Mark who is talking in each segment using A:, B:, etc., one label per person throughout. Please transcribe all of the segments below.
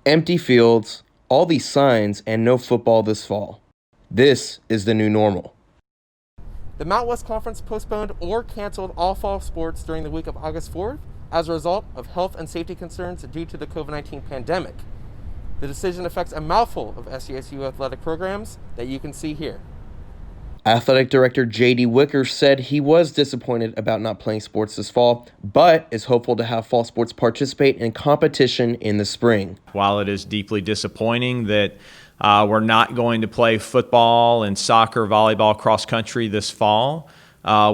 A: Empty fields, all these signs, and no football this fall. This is the new normal.
B: The Mountain West Conference postponed or canceled all fall sports during the week of August 4th as a result of health and safety concerns due to the COVID-19 pandemic. The decision affects a mouthful of SDSU athletic programs that you can see here.
A: Athletic Director JD Wicker said he was disappointed about not playing sports this fall, but is hopeful to have fall sports participate in competition in the spring.
C: While it is deeply disappointing that we're not going to play football and soccer, volleyball, cross country this fall,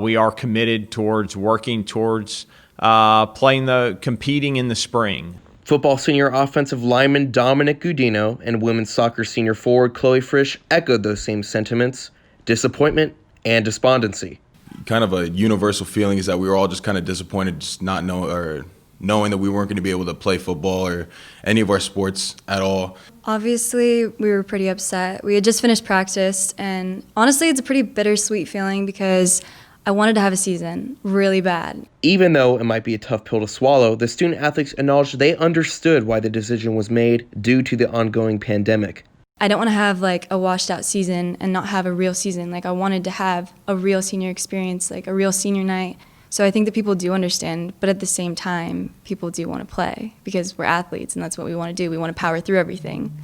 C: we are committed towards working towards competing in the spring.
A: Football senior offensive lineman Dominic Gudino and women's soccer senior forward Chloe Frisch echoed those same sentiments. Disappointment and despondency.
D: Kind of a universal feeling is that we were all just kind of disappointed, just not knowing that we weren't going to be able to play football or any of our sports at all.
E: Obviously, we were pretty upset. We had just finished practice, and honestly, it's a pretty bittersweet feeling because I wanted to have a season really bad.
A: Even though it might be a tough pill to swallow, the student athletes acknowledged they understood why the decision was made due to the ongoing pandemic.
E: I don't want to have like a washed out season and not have a real season. Like I wanted to have a real senior experience, like a real senior night. So I think that people do understand, but at the same time, people do want to play because we're athletes and that's what we want to do. We want to power through everything.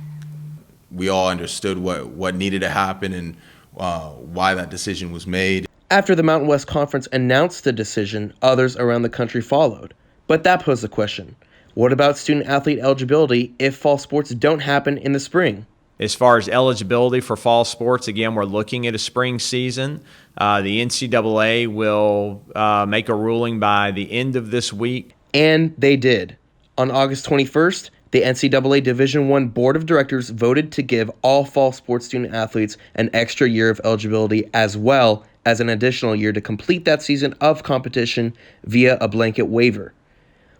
D: We all understood what needed to happen and why that decision was made.
A: After the Mountain West Conference announced the decision, others around the country followed. But that posed a question. What about student athlete eligibility if fall sports don't happen in the spring?
C: As far as eligibility for fall sports, again, we're looking at a spring season. The NCAA will make a ruling by the end of this week.
A: And they did. On August 21st, the NCAA Division I Board of Directors voted to give all fall sports student athletes an extra year of eligibility as well as an additional year to complete that season of competition via a blanket waiver.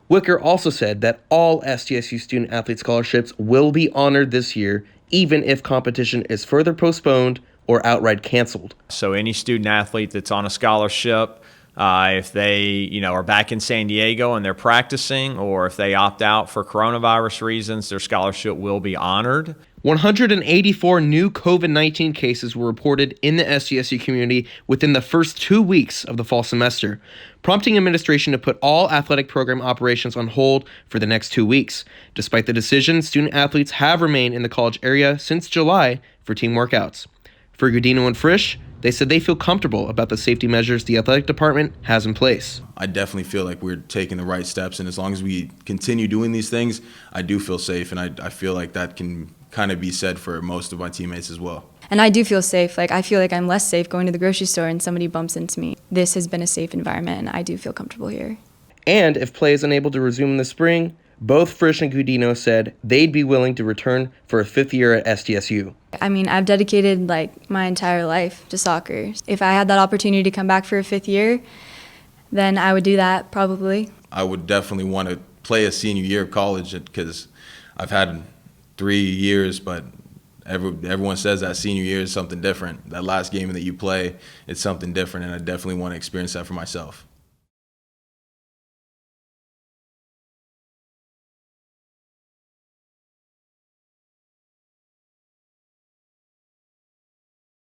A: Wicker also said that all SDSU student athlete scholarships will be honored this year, even if competition is further postponed or outright canceled.
C: So any student athlete that's on a scholarship, if they are back in San Diego and they're practicing, or if they opt out for coronavirus reasons, their scholarship will be honored.
A: 184 new COVID-19 cases were reported in the SDSU community within the first 2 weeks of the fall semester, prompting administration to put all athletic program operations on hold for the next 2 weeks. Despite the decision, student athletes have remained in the college area since July for team workouts. For Gudino and Frisch, they said they feel comfortable about the safety measures the athletic department has in place.
D: I definitely feel like we're taking the right steps, and as long as we continue doing these things, I do feel safe, and I feel like that can kind of be said for most of my teammates as well.
E: And I do feel safe. Like I feel like I'm less safe going to the grocery store and somebody bumps into me. This has been a safe environment, and I do feel comfortable here.
A: And if play is unable to resume in the spring, both Frisch and Gudino said they'd be willing to return for a fifth year at SDSU.
E: I mean, I've dedicated like my entire life to soccer. If I had that opportunity to come back for a fifth year, then I would do that probably.
D: I would definitely want to play a senior year of college because I've had 3 years, but everyone says that senior year is something different. That last game that you play, it's something different, and I definitely want to experience that for myself.